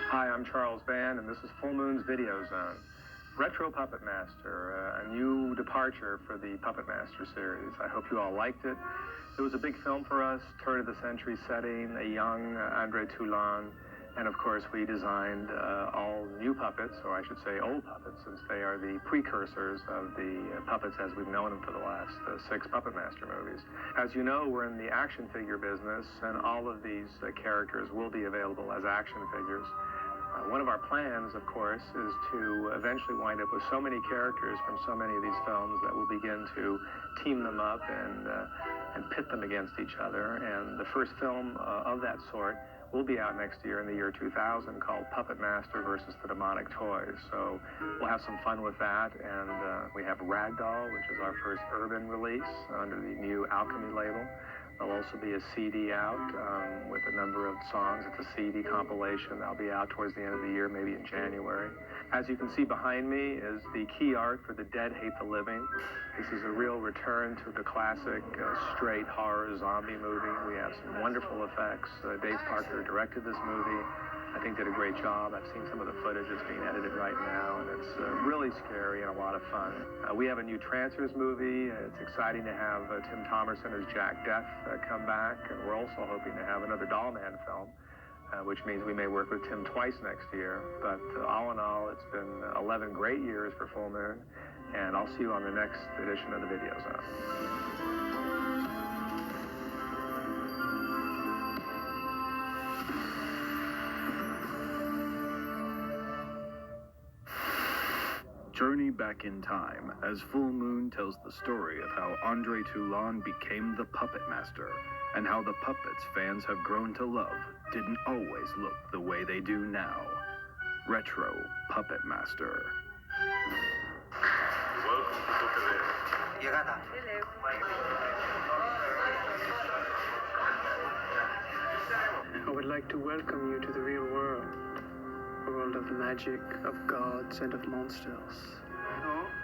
Hi, I'm Charles Band, and this is Full Moon's Videozone. Retro Puppet Master, a new departure for the Puppet Master series. I hope you all liked it. It was a big film for us, turn of the century setting, a young Andre Toulon, and of course we designed all new puppets, or I should say old puppets, since they are the precursors of the puppets as we've known them for the last 6 Puppet Master movies. As you know, we're in the action figure business, and all of these characters will be available as action figures. One of our plans, of course, is to eventually wind up with so many characters from so many of these films that we'll begin to team them up and pit them against each other. And the first film of that sort will be out next year in the year 2000, called Puppet Master versus the Demonic Toys. So we'll have some fun with that. And we have Ragdoll, which is our first urban release under the new Alchemy label. There'll also be a CD out with a number of songs. It's a CD compilation. That'll be out towards the end of the year, maybe in January. As you can see behind me is the key art for The Dead Hate the Living. This is a real return to the classic straight horror zombie movie. We have some wonderful effects. Dave Parker directed this movie. I think did a great job. I've seen some of the footage that's being edited right now, and it's really scary and a lot of fun. We have a new Trancers movie. It's exciting to have Tim Thomerson as Jack Death come back, and we're also hoping to have another Dollman film, which means we may work with Tim twice next year. But all in all, it's been 11 great years for Full Moon, and I'll see you on the next edition of the Videozone. Journey back in time as Full Moon tells the story of how Andre Toulon became the Puppet Master, and how the puppets fans have grown to love didn't always look the way they do now. Retro Puppet Master. Welcome to Bucharest. Llegada. I would like to welcome you to the real world. A world of magic, of gods, and of monsters.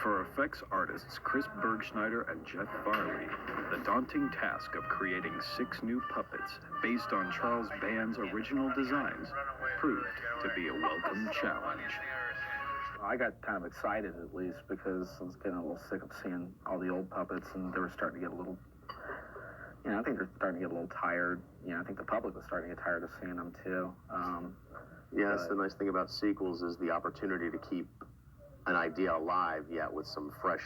For effects artists Chris Bergschneider and Jeff Farley, the daunting task of creating 6 new puppets based on Charles Band's original designs proved to be a welcome challenge. I got kind of excited, at least, because I was getting a little sick of seeing all the old puppets, and they were starting to get a little, I think they're starting to get a little tired. I think the public was starting to get tired of seeing them, too. Yes, the nice thing about sequels is the opportunity to keep an idea alive, yet with some fresh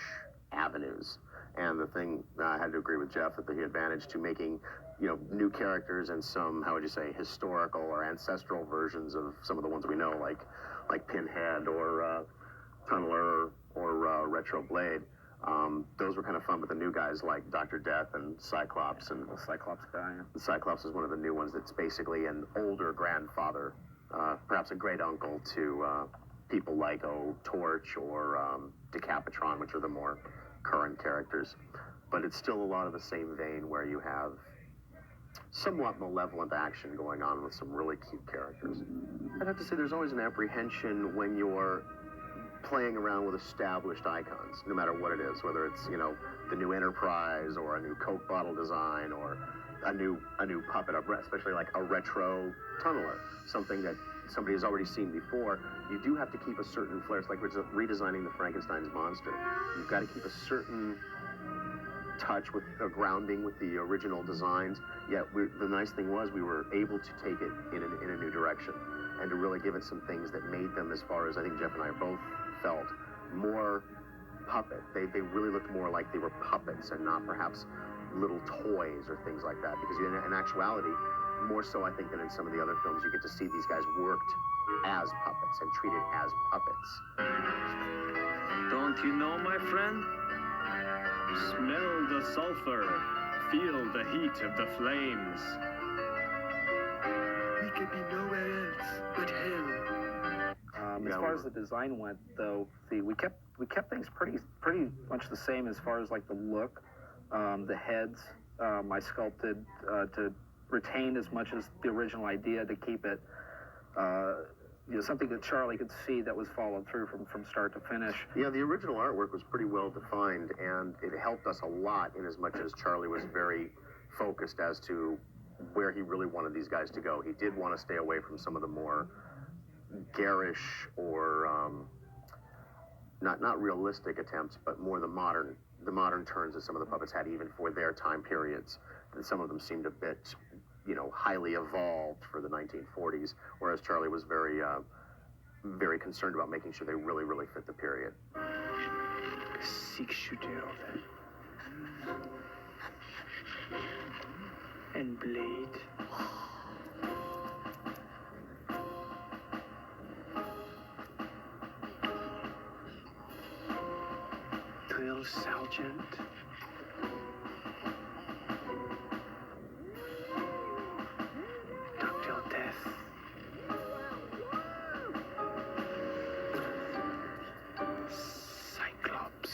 avenues. And the thing, I had to agree with Jeff, that the advantage to making, new characters and some, how would you say, historical or ancestral versions of some of the ones we know, like Pinhead or Tunneler or Retro Blade. Those were kind of fun, but the new guys like Dr. Death and Cyclops, and The Cyclops guy. Cyclops is one of the new ones that's basically an older grandfather, perhaps a great uncle to people like Torch or Decapitron, which are the more current characters. But it's still a lot of the same vein where you have somewhat malevolent action going on with some really cute characters. I'd have to say there's always an apprehension when you're playing around with established icons, no matter what it is, whether it's, the new Enterprise or a new Coke bottle design or a new puppet, especially like a retro Tunneler, something that somebody has already seen before. You do have to keep a certain flair. It's like redesigning the Frankenstein's monster. You've got to keep a certain touch with a grounding with the original designs, yet the nice thing was we were able to take it in a new direction and to really give it some things that made them, as far as I think Jeff and I both felt, more puppet. They really looked more like they were puppets and not perhaps little toys or things like that, because in actuality, more so I think than in some of the other films, you get to see these guys worked as puppets and treated as puppets. Don't you know, my friend? Smell the sulfur, feel the heat of the flames. We could be nowhere else but hell. As far as the design went, though, we kept things pretty much the same as far as like the look, the heads. I sculpted to retain as much as the original idea, to keep it something that Charlie could see that was followed through from start to finish. Yeah, the original artwork was pretty well defined, and it helped us a lot in as much as Charlie was very focused as to where he really wanted these guys to go. He did want to stay away from some of the more garish or not realistic attempts, but more the modern turns that some of the puppets had even for their time periods. And some of them seemed a bit, highly evolved for the 1940s, whereas Charlie was very very concerned about making sure they really, really fit the period. Six-shooter and blade. Drill sergeant. Dr. Death. Cyclops.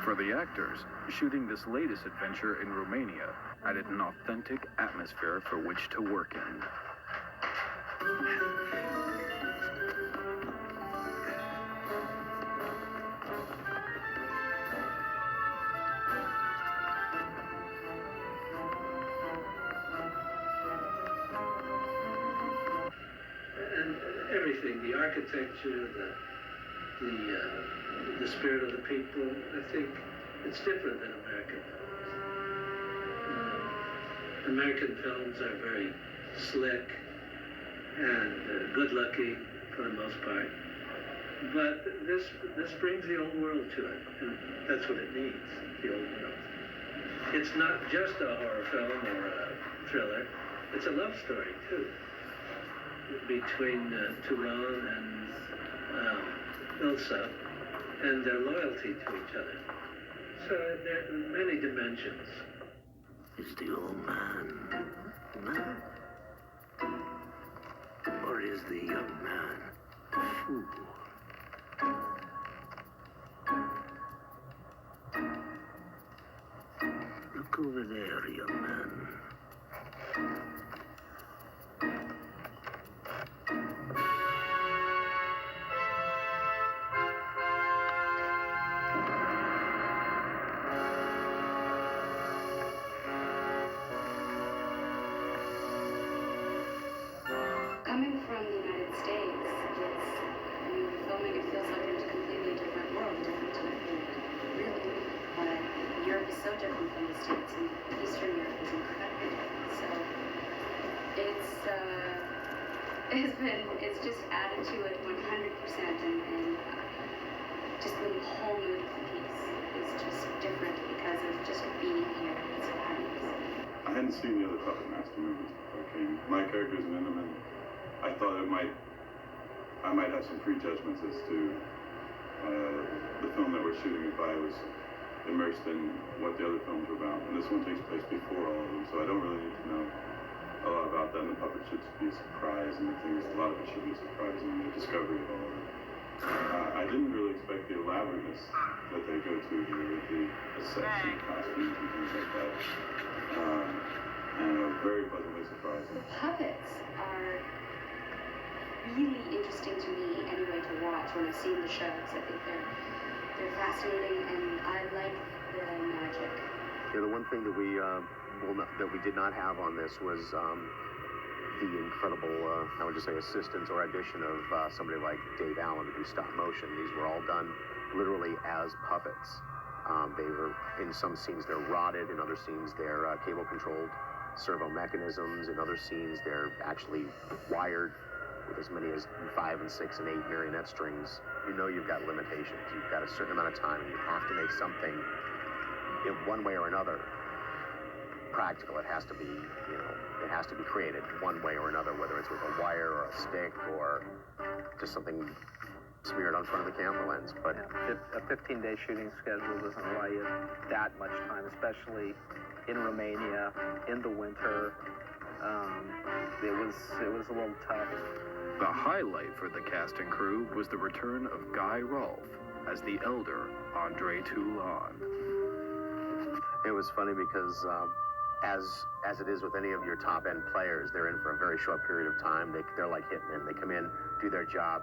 For the actors, shooting this latest adventure in Romania added an authentic atmosphere for which to work in. And everything, the architecture, the spirit of the people, I think it's different than American films. American films are very slick and good-looking for the most part. But this brings the old world to it, and that's what it needs, the old world. It's not just a horror film or a thriller, it's a love story, too, between Turan and Ilsa, and their loyalty to each other. So there are many dimensions. Is the old man mad? Or is the young man a fool? Look over there, young man. Coming from the United States, filming it feels like it's a completely different world, different time period, really. But Europe is so different from the States, and Eastern Europe is incredibly different. So it's just added to it 100%, and just the whole mood of the piece is just different because of just being here and surroundings. I hadn't seen the other Puppet Master movies before I came. My character's in them, and I thought I might have some prejudgments as to the film that we're shooting if I was immersed in what the other films were about. And this one takes place before all of them, so I don't really need to know a lot about that. And the puppet should be a surprise, and the things, a lot of it should be a surprise in the discovery of all of it. I didn't really expect the elaborateness that they go to here with the sets and costumes and things like that. And I was very pleasantly surprised. The puppets are really interesting to me anyway to watch when I've seen the shows. I think they're fascinating, and I like the magic. Yeah, the one thing that we did not have on this was the incredible, I would just say, assistance or addition of somebody like Dave Allen to do stop motion. These were all done literally as puppets. They were, in some scenes they're rotted, in other scenes they're cable-controlled servo mechanisms, in other scenes they're actually wired with as many as 5 and 6 and 8 marionette strings. You know you've got limitations. You've got a certain amount of time, and you have to make something in one way or another practical. It has to be, it has to be created one way or another, whether it's with a wire or a stick or just something smeared on front of the camera lens. But a 15-day shooting schedule doesn't allow you that much time, especially in Romania in the winter. It was a little tough. The highlight for the cast and crew was the return of Guy Rolfe as the elder Andre Toulon. It was funny because as it is with any of your top-end players, they're in for a very short period of time. They're like hitmen. They come in, do their job,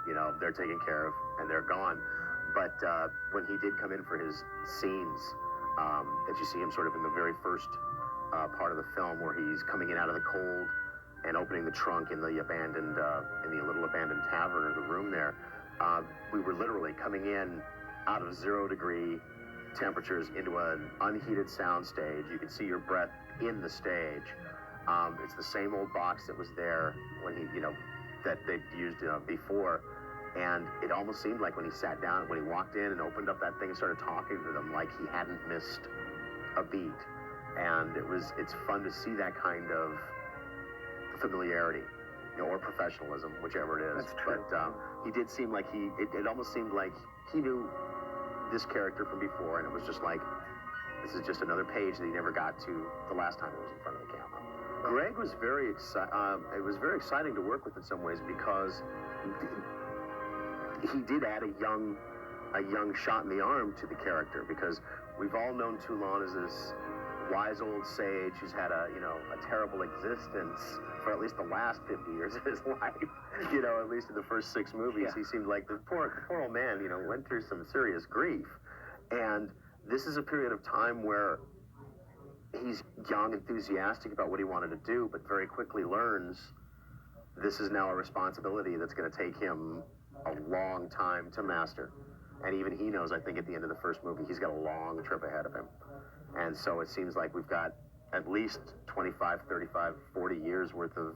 they're taken care of, and they're gone. But when he did come in for his scenes, that you see him sort of in the very first part of the film where he's coming in out of the cold, and opening the trunk in the little abandoned tavern or the room there, we were literally coming in out of 0-degree temperatures into an unheated sound stage. You could see your breath in the stage. It's the same old box that was there when he, that they'd used before. And it almost seemed like when he sat down, when he walked in and opened up that thing and started talking to them, like he hadn't missed a beat. And it's fun to see that kind of familiarity, or professionalism, whichever it is. That's true. But he did seem like it almost seemed like he knew this character from before, and it was just like, this is just another page that he never got to the last time he was in front of the camera. Greg was very it was very exciting to work with in some ways, because he did add a young shot in the arm to the character, because we've all known Toulon as this wise old sage who's had a terrible existence for at least the last 50 years of his life. At least in the first 6 movies, he seemed like the poor old man, went through some serious grief. And this is a period of time where he's young, enthusiastic about what he wanted to do, but very quickly learns this is now a responsibility that's going to take him a long time to master. And even he knows, I think, at the end of the first movie, he's got a long trip ahead of him. And so it seems like we've got at least 25, 35, 40 years worth of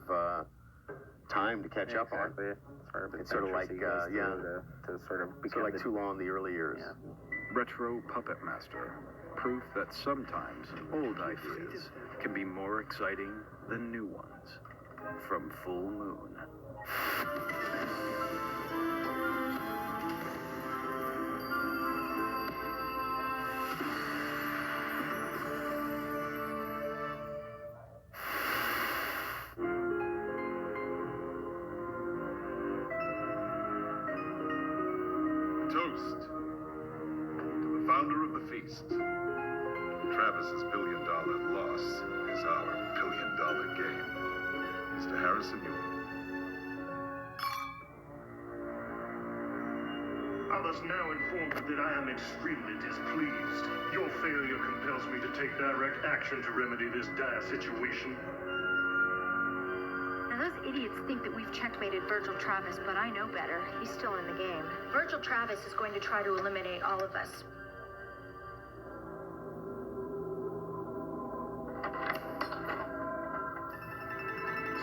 time to catch up on. It's sort of like, to sort of become like Toulon in the early years. Yeah. Retro Puppet Master. Proof that sometimes old ideas can be more exciting than new ones. From Full Moon. Toast to the founder of the feast. Travis's $1 billion loss is our $1 billion gain. Mr. Harrison, you. I must now inform you that I am extremely displeased. Your failure compels me to take direct action to remedy this dire situation. Now, those idiots think that we've checkmated Virgil Travis, but I know better. He's still in the game. Virgil Travis is going to try to eliminate all of us.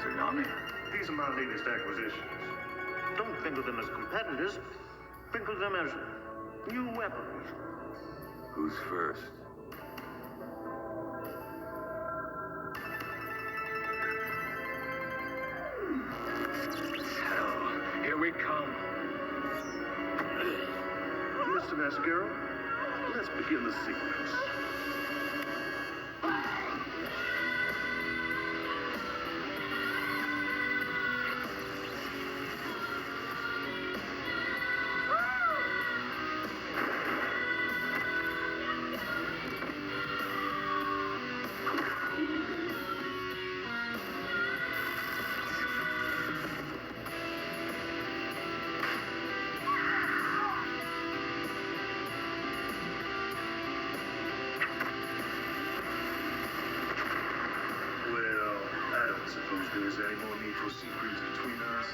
Tsunami? These are my latest acquisitions. Don't think of them as competitors. Think of them as new weapons. Who's first? Hell, here we come. Mr. Mascaro, let's begin the sequence. Is there any more need for secrets between us?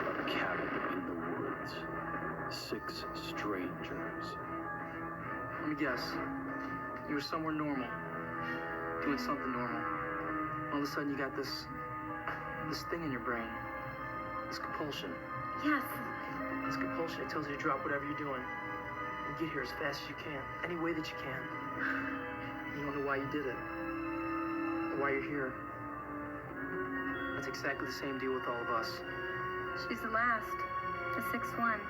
A cabin in the woods. 6 strangers. Let me guess. You were somewhere normal. Doing something normal. All of a sudden you got this thing in your brain. This compulsion. Yes. This compulsion, it tells you to drop whatever you're doing and get here as fast as you can. Any way that you can. You don't know why you did it. Or why you're here. That's exactly the same deal with all of us. She's the last. The 6th one.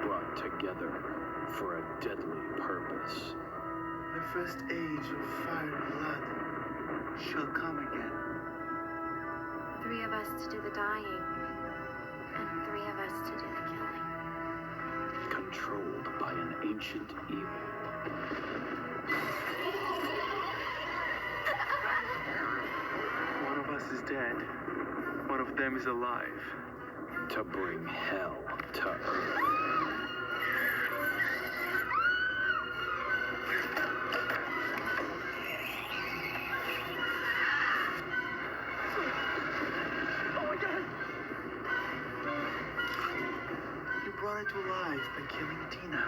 Brought together for a deadly purpose. The first age of fire and blood shall come again. 3 of us to do the dying, and 3 of us to do the killing. controlled by an ancient evil. One of us is dead. One of them is alive. To bring hell to Earth. You brought it to life by killing Tina.